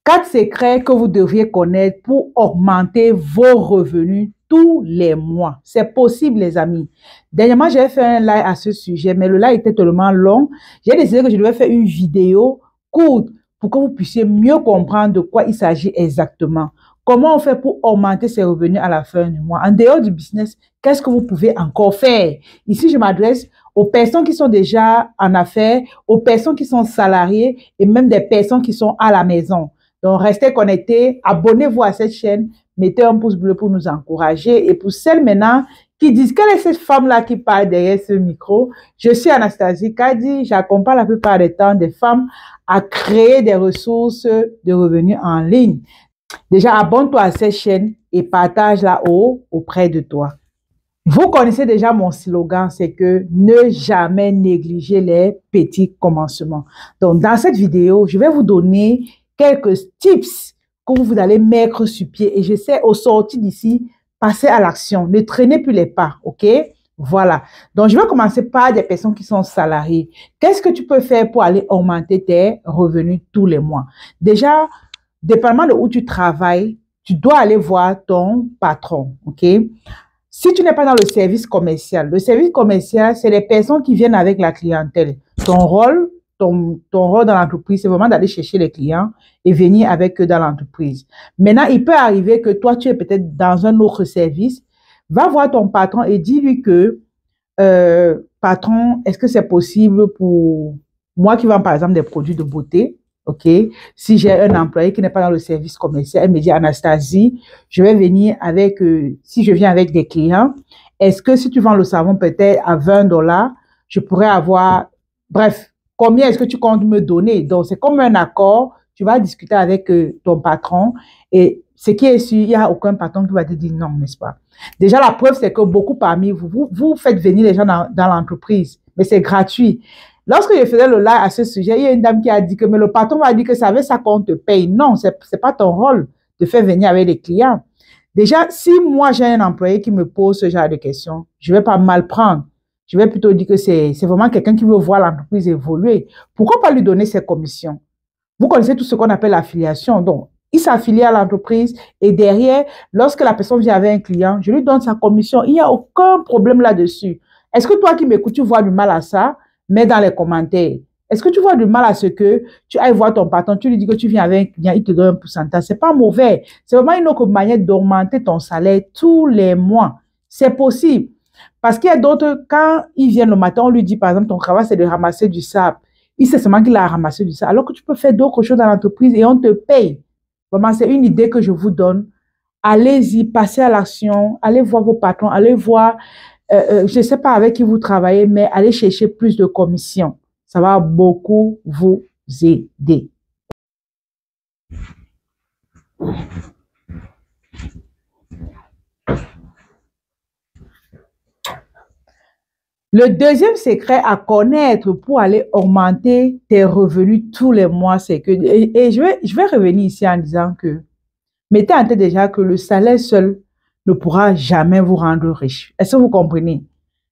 4 secrets que vous devriez connaître pour augmenter vos revenus tous les mois. C'est possible, les amis. Dernièrement, j'ai fait un live à ce sujet, mais le live était tellement long. J'ai décidé que je devais faire une vidéo courte pour que vous puissiez mieux comprendre de quoi il s'agit exactement. Comment on fait pour augmenter ses revenus à la fin du mois? En dehors du business, qu'est-ce que vous pouvez encore faire? Ici, je m'adresse aux personnes qui sont déjà en affaires, aux personnes qui sont salariées et même des personnes qui sont à la maison. Donc, restez connectés, abonnez-vous à cette chaîne, mettez un pouce bleu pour nous encourager. Et pour celles maintenant qui disent, quelle est cette femme-là qui parle derrière ce micro? Je suis Anastasie Kadi, j'accompagne la plupart du temps des femmes à créer des ressources de revenus en ligne. Déjà, abonne-toi à cette chaîne et partage là-haut auprès de toi. Vous connaissez déjà mon slogan, c'est que ne jamais négliger les petits commencements. Donc, dans cette vidéo, je vais vous donner quelques tips que vous allez mettre sur pied. Et j'essaie au sortir d'ici, passer à l'action. Ne traînez plus les pas, ok? Voilà. Donc, je vais commencer par des personnes qui sont salariées. Qu'est-ce que tu peux faire pour aller augmenter tes revenus tous les mois? Déjà, dépendamment de où tu travailles, tu dois aller voir ton patron, ok? Si tu n'es pas dans le service commercial, c'est les personnes qui viennent avec la clientèle. Ton rôle dans l'entreprise, c'est vraiment d'aller chercher les clients et venir avec eux dans l'entreprise. Maintenant, il peut arriver que toi, tu es peut-être dans un autre service. Va voir ton patron et dis-lui que, patron, est-ce que c'est possible pour moi qui vends par exemple des produits de beauté? OK. Si j'ai un employé qui n'est pas dans le service commercial, elle me dit, Anastasie, je vais venir avec, si je viens avec des clients, est-ce que si tu vends le savon peut-être à 20 $, je pourrais avoir, bref, combien est-ce que tu comptes me donner? Donc, c'est comme un accord, tu vas discuter avec ton patron et ce qui est sûr, il n'y a aucun patron qui va te dire non, n'est-ce pas? Déjà, la preuve, c'est que beaucoup parmi vous faites venir les gens dans l'entreprise, mais c'est gratuit. Lorsque je faisais le live à ce sujet, il y a une dame qui a dit que mais le patron m'a dit que c'est avec ça qu'on te paye. Non, c'est pas ton rôle de faire venir avec les clients. Déjà, si moi j'ai un employé qui me pose ce genre de questions, je vais pas mal prendre. Je vais plutôt dire que c'est vraiment quelqu'un qui veut voir l'entreprise évoluer. Pourquoi pas lui donner ses commissions? Vous connaissez tout ce qu'on appelle l'affiliation. Donc, il s'affilie à l'entreprise et derrière, lorsque la personne vient avec un client, je lui donne sa commission. Il n'y a aucun problème là-dessus. Est-ce que toi qui m'écoutes, tu vois du mal à ça? Mets dans les commentaires. Est-ce que tu vois du mal à ce que tu ailles voir ton patron, tu lui dis que tu viens avec un client, il te donne un pourcentage? C'est pas mauvais. C'est vraiment une autre manière d'augmenter ton salaire tous les mois. C'est possible. Parce qu'il y a d'autres, quand ils viennent le matin, on lui dit, par exemple, ton travail, c'est de ramasser du sable. Il sait seulement qu'il a ramassé du sable. Alors que tu peux faire d'autres choses dans l'entreprise et on te paye. Vraiment, c'est une idée que je vous donne. Allez-y, passez à l'action, allez voir vos patrons, allez voir, je ne sais pas avec qui vous travaillez, mais allez chercher plus de commissions. Ça va beaucoup vous aider. Le deuxième secret à connaître pour aller augmenter tes revenus tous les mois, c'est que, et je vais revenir ici en disant que, mettez en tête déjà que le salaire seul ne pourra jamais vous rendre riche. Est-ce que vous comprenez?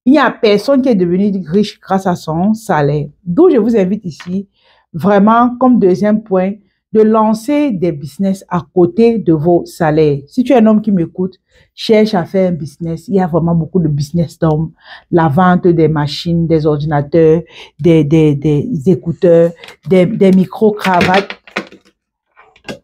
Il n'y a personne qui est devenu riche grâce à son salaire. D'où je vous invite ici, vraiment, comme deuxième point, de lancer des business à côté de vos salaires. Si tu es un homme qui m'écoute, cherche à faire un business. Il y a vraiment beaucoup de business d'hommes. La vente des machines, des ordinateurs, des écouteurs, des micro-cravates.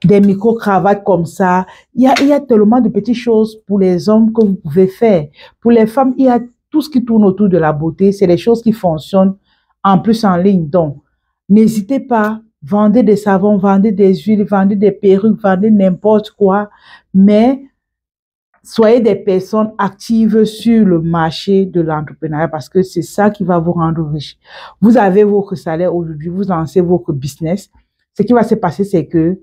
Des micro-cravates comme ça. Il y a tellement de petites choses pour les hommes que vous pouvez faire. Pour les femmes, il y a tout ce qui tourne autour de la beauté. C'est des choses qui fonctionnent en plus en ligne. Donc, n'hésitez pas. Vendez des savons, vendez des huiles, vendez des perruques, vendez n'importe quoi. Mais soyez des personnes actives sur le marché de l'entrepreneuriat parce que c'est ça qui va vous rendre riche. Vous avez votre salaire aujourd'hui, vous lancez votre business. Ce qui va se passer, c'est que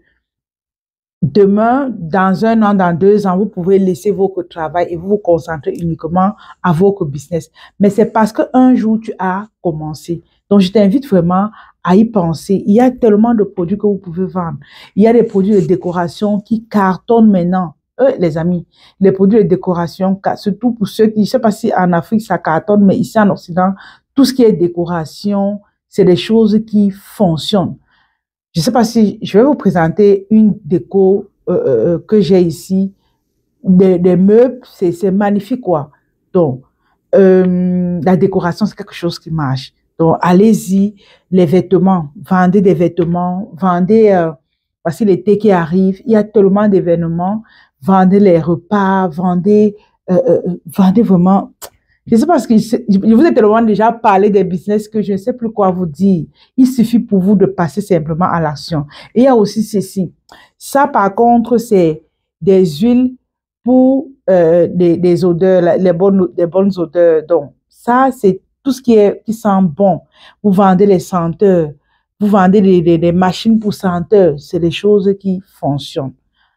demain, dans 1 an, dans 2 ans, vous pouvez laisser votre travail et vous concentrer uniquement à votre business. Mais c'est parce qu'un jour, tu as commencé. Donc, je t'invite vraiment à y penser. Il y a tellement de produits que vous pouvez vendre. Il y a des produits de décoration qui cartonnent maintenant. Les amis, les produits de décoration, surtout pour ceux qui, je ne sais pas si en Afrique ça cartonne, mais ici en Occident, tout ce qui est décoration, c'est des choses qui fonctionnent. Je ne sais pas si je vais vous présenter une déco que j'ai ici. Des meubles, c'est magnifique, quoi. Donc, la décoration, c'est quelque chose qui marche. Donc, allez-y, les vêtements, vendez des vêtements, vendez, voici l'été qui arrive, il y a tellement d'événements, vendez les repas, vendez vraiment. Je sais pas ce que je vous ai tellement déjà parlé des business que je ne sais plus quoi vous dire. Il suffit pour vous de passer simplement à l'action. Et il y a aussi ceci. Ça, par contre, c'est des huiles pour des odeurs, les bonnes odeurs. Donc, ça, c'est tout ce qui sent bon. Vous vendez les senteurs. Vous vendez des machines pour senteurs. C'est des choses qui fonctionnent.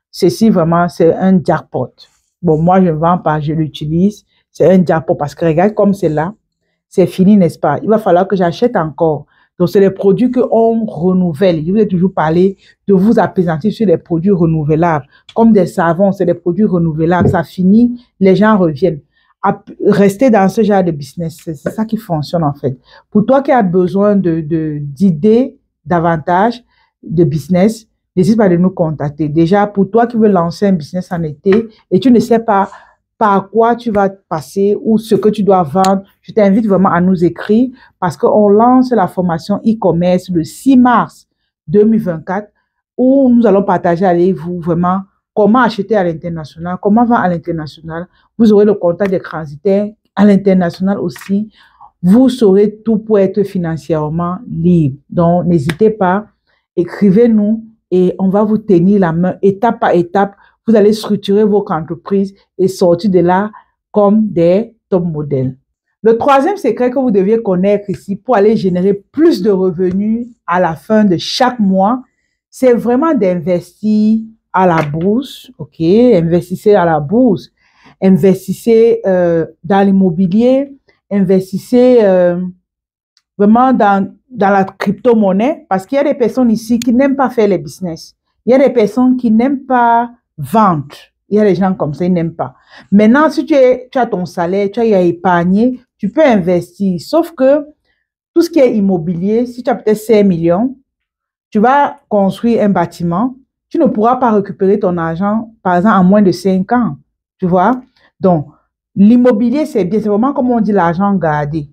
Ceci, vraiment, c'est un jackpot. Bon, moi, je ne vends pas, je l'utilise. C'est un jackpot parce que regarde comme c'est là, c'est fini, n'est-ce pas? Il va falloir que j'achète encore. Donc, c'est des produits qu'on renouvelle. Je vous ai toujours parlé de vous appesantir sur des produits renouvelables. Comme des savons, c'est des produits renouvelables. Ça finit, les gens reviennent. Rester dans ce genre de business, c'est ça qui fonctionne en fait. Pour toi qui as besoin d'idées davantage de business, n'hésite pas de nous contacter. Déjà, pour toi qui veux lancer un business en été et tu ne sais pas par quoi tu vas passer ou ce que tu dois vendre, je t'invite vraiment à nous écrire parce qu'on lance la formation e-commerce le 6 mars 2024 où nous allons partager avec vous vraiment comment acheter à l'international, comment vendre à l'international. Vous aurez le contact des transitaires à l'international aussi. Vous saurez tout pour être financièrement libre. Donc, n'hésitez pas, écrivez-nous et on va vous tenir la main étape par étape. Vous allez structurer votre entreprise et sortir de là comme des top modèles. Le troisième secret que vous deviez connaître ici pour aller générer plus de revenus à la fin de chaque mois, c'est vraiment d'investir à la bourse. OK? Investissez à la bourse. Investissez dans l'immobilier. Investissez vraiment dans la crypto-monnaie parce qu'il y a des personnes ici qui n'aiment pas faire les business. Il y a des personnes qui n'aiment pas vendre. Il y a des gens comme ça, ils n'aiment pas. Maintenant, si tu as ton salaire, tu as épargné, tu peux investir. Sauf que tout ce qui est immobilier, si tu as peut-être 5 millions, tu vas construire un bâtiment, tu ne pourras pas récupérer ton argent, par exemple, en moins de 5 ans. Tu vois? Donc, l'immobilier, c'est bien. C'est vraiment comme on dit l'argent gardé.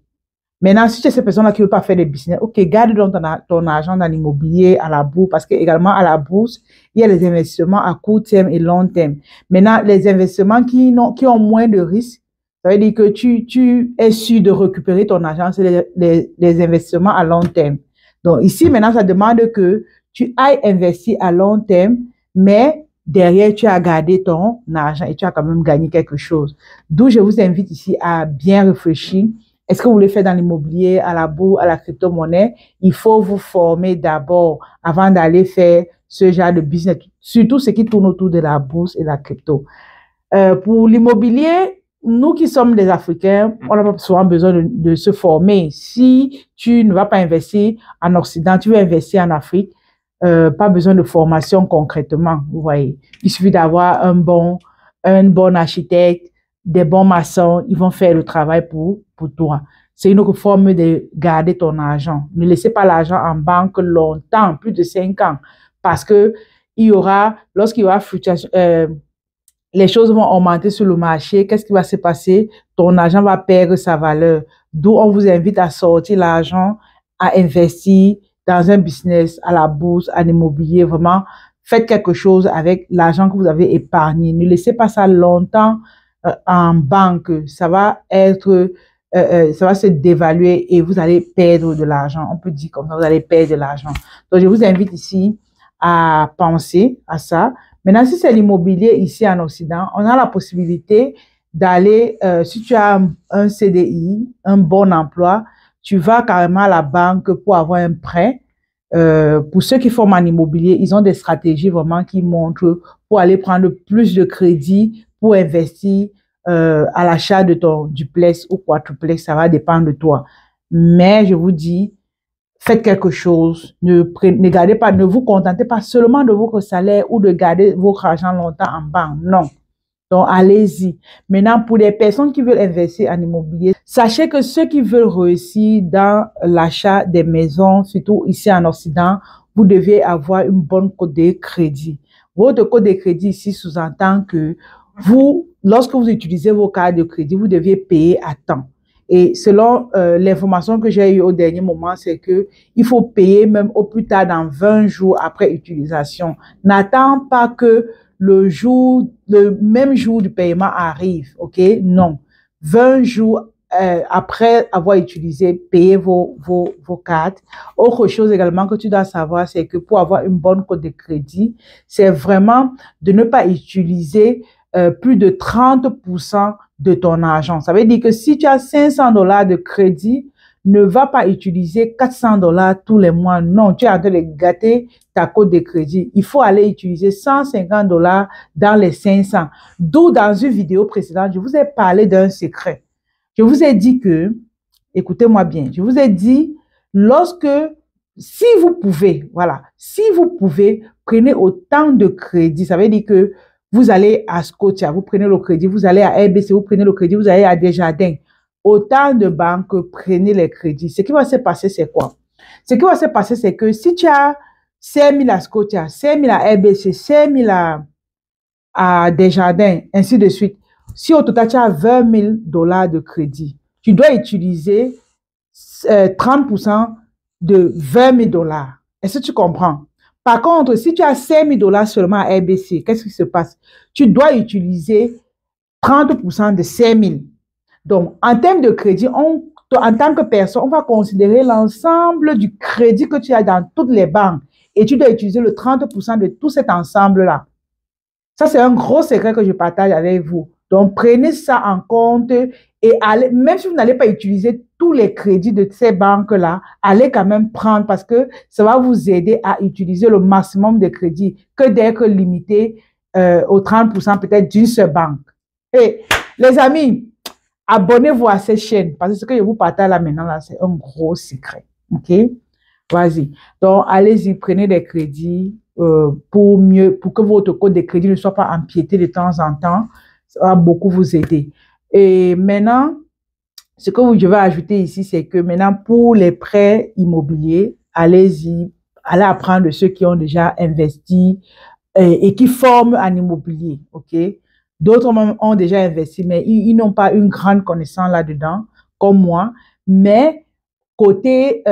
Maintenant, si tu es cette personne-là qui ne veut pas faire des business, ok, garde donc ton argent dans l'immobilier, à la bourse, parce que également à la bourse, il y a les investissements à court terme et long terme. Maintenant, les investissements qui ont moins de risques, ça veut dire que tu es sûr de récupérer ton argent, c'est les investissements à long terme. Donc ici, maintenant, ça demande que tu ailles investir à long terme, mais derrière, tu as gardé ton argent et tu as quand même gagné quelque chose. D'où je vous invite ici à bien réfléchir. Est-ce que vous voulez faire dans l'immobilier, à la bourse, à la crypto-monnaie? Il faut vous former d'abord avant d'aller faire ce genre de business, surtout ce qui tourne autour de la bourse et la crypto. Pour l'immobilier, nous qui sommes des Africains, on n'a pas souvent besoin de se former. Si tu ne vas pas investir en Occident, tu veux investir en Afrique, pas besoin de formation concrètement, vous voyez. Il suffit d'avoir un bon architecte, des bons maçons, ils vont faire le travail pour toi. C'est une autre forme de garder ton argent. Ne laissez pas l'argent en banque longtemps, plus de 5 ans, parce que lorsqu'il y aura fluctuation, les choses vont augmenter sur le marché. Qu'est-ce qui va se passer? Ton argent va perdre sa valeur. D'où on vous invite à sortir l'argent, à investir dans un business, à la bourse, à l'immobilier. Vraiment, faites quelque chose avec l'argent que vous avez épargné. Ne laissez pas ça longtemps en banque. Ça va se dévaluer et vous allez perdre de l'argent. On peut dire comme ça, vous allez perdre de l'argent. Donc, je vous invite ici à penser à ça. Maintenant, si c'est l'immobilier ici en Occident, on a la possibilité d'aller, si tu as un CDI, un bon emploi, tu vas carrément à la banque pour avoir un prêt. Pour ceux qui forment en immobilier, ils ont des stratégies vraiment qui montrent pour aller prendre plus de crédit pour investir à l'achat de ton duplex ou quadruplex. Ça va dépendre de toi. Mais je vous dis, faites quelque chose. Ne gardez pas, ne vous contentez pas seulement de votre salaire ou de garder votre argent longtemps en banque. Non. Donc, allez-y. Maintenant, pour les personnes qui veulent investir en immobilier, sachez que ceux qui veulent réussir dans l'achat des maisons, surtout ici en Occident, vous devez avoir une bonne cote de crédit. Votre cote de crédit ici sous-entend que vous, lorsque vous utilisez vos cartes de crédit, vous deviez payer à temps. Et selon l'information que j'ai eue au dernier moment, c'est que il faut payer même au plus tard dans 20 jours après utilisation. N'attends pas que le même jour du paiement arrive, ok? Non. 20 jours après avoir utilisé, payez vos cartes. Autre chose également que tu dois savoir, c'est que pour avoir une bonne cote de crédit, c'est vraiment de ne pas utiliser plus de 30% de ton argent. Ça veut dire que si tu as $500 de crédit, ne va pas utiliser $400 tous les mois. Non, tu es en train de gâter ta cote de crédit. Il faut aller utiliser $150 dans les 500. D'où dans une vidéo précédente, je vous ai parlé d'un secret. Je vous ai dit que, écoutez-moi bien, je vous ai dit, si vous pouvez, voilà, si vous pouvez, prenez autant de crédit. Ça veut dire que vous allez à Scotia, vous prenez le crédit, vous allez à RBC, vous prenez le crédit, vous allez à Desjardins. Autant de banques, prenez les crédits. Ce qui va se passer, c'est quoi? Ce qui va se passer, c'est que si tu as 5 000 à Scotia, 5 000 à RBC, 5 000 à Desjardins, ainsi de suite, si au total tu as $20 000 de crédit, tu dois utiliser 30% de $20 000. Est-ce que tu comprends? Par contre, si tu as $5 000 seulement à RBC, qu'est-ce qui se passe? Tu dois utiliser 30% de 5 000. Donc, en termes de crédit, en tant que personne, on va considérer l'ensemble du crédit que tu as dans toutes les banques et tu dois utiliser le 30% de tout cet ensemble-là. Ça, c'est un gros secret que je partage avec vous. Donc, prenez ça en compte et allez, même si vous n'allez pas utiliser tous les crédits de ces banques-là, allez quand même prendre parce que ça va vous aider à utiliser le maximum de crédits que d'être limité aux 30% peut-être d'une seule banque. Et les amis, abonnez-vous à cette chaîne parce que ce que je vous partage là maintenant, là, c'est un gros secret. OK? Vas-y. Donc, allez-y, prenez des crédits pour que votre code de crédit ne soit pas empiété de temps en temps. Ça va beaucoup vous aider. Et maintenant, ce que je vais ajouter ici, c'est que maintenant, pour les prêts immobiliers, allez-y, allez apprendre de ceux qui ont déjà investi et qui forment en immobilier. OK? D'autres ont déjà investi, mais ils n'ont pas une grande connaissance là-dedans, comme moi. Mais côté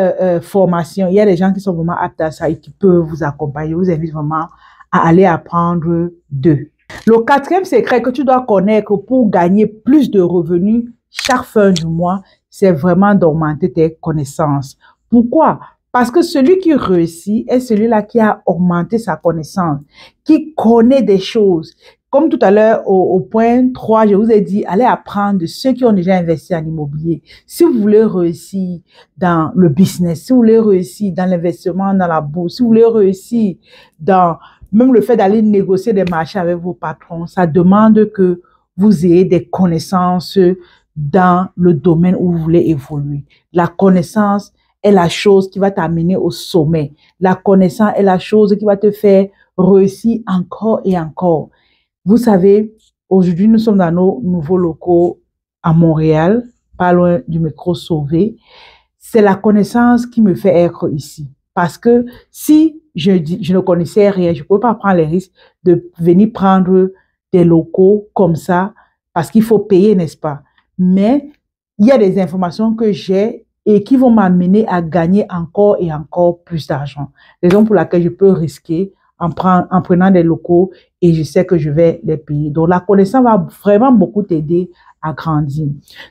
formation, il y a des gens qui sont vraiment aptes à ça et qui peuvent vous accompagner. Je vous invite vraiment à aller apprendre d'eux. Le quatrième secret que tu dois connaître pour gagner plus de revenus chaque fin du mois, c'est vraiment d'augmenter tes connaissances. Pourquoi? Parce que celui qui réussit est celui-là qui a augmenté sa connaissance, qui connaît des choses. Comme tout à l'heure, au point 3, je vous ai dit, allez apprendre de ceux qui ont déjà investi en immobilier. Si vous voulez réussir dans le business, si vous voulez réussir dans l'investissement dans la bourse, si vous voulez réussir dans même le fait d'aller négocier des marchés avec vos patrons, ça demande que vous ayez des connaissances dans le domaine où vous voulez évoluer. La connaissance est la chose qui va t'amener au sommet. La connaissance est la chose qui va te faire réussir encore et encore. Vous savez, aujourd'hui, nous sommes dans nos nouveaux locaux à Montréal, pas loin du métro Sauvé. C'est la connaissance qui me fait être ici. Parce que si je ne connaissais rien, je ne pouvais pas prendre les risques de venir prendre des locaux comme ça, parce qu'il faut payer, n'est-ce pas? Mais il y a des informations que j'ai et qui vont m'amener à gagner encore et encore plus d'argent. Raison pour laquelle je peux risquer en prenant des locaux et je sais que je vais les payer. Donc, la connaissance va vraiment beaucoup t'aider à grandir.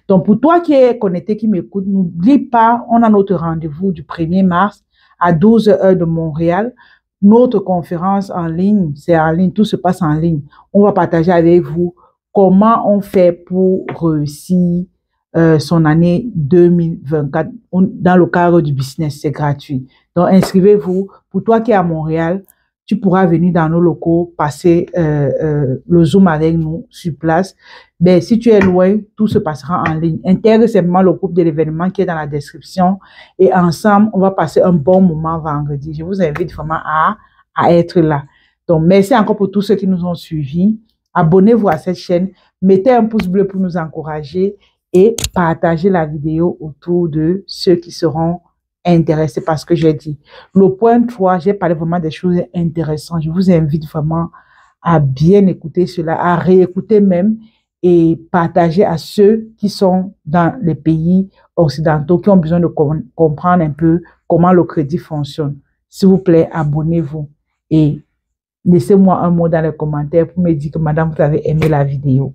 Donc, pour toi qui es connecté, qui m'écoute, n'oublie pas, on a notre rendez-vous du 1er mars à 12 heures de Montréal. Notre conférence en ligne, c'est en ligne, tout se passe en ligne. On va partager avec vous comment on fait pour réussir son année 2024 dans le cadre du business, c'est gratuit. Donc, inscrivez-vous. Pour toi qui es à Montréal, tu pourras venir dans nos locaux, passer le Zoom avec nous sur place. Mais si tu es loin, tout se passera en ligne. Intègre simplement le groupe de l'événement qui est dans la description et ensemble, on va passer un bon moment vendredi. Je vous invite vraiment à être là. Donc, merci encore pour tous ceux qui nous ont suivis. Abonnez-vous à cette chaîne, mettez un pouce bleu pour nous encourager et partagez la vidéo autour de ceux qui seront intéressé par ce que j'ai dit. Le point 3, j'ai parlé vraiment des choses intéressantes. Je vous invite vraiment à bien écouter cela, à réécouter même et partager à ceux qui sont dans les pays occidentaux, qui ont besoin de comprendre un peu comment le crédit fonctionne. S'il vous plaît, abonnez-vous et laissez-moi un mot dans les commentaires pour me dire que madame, vous avez aimé la vidéo.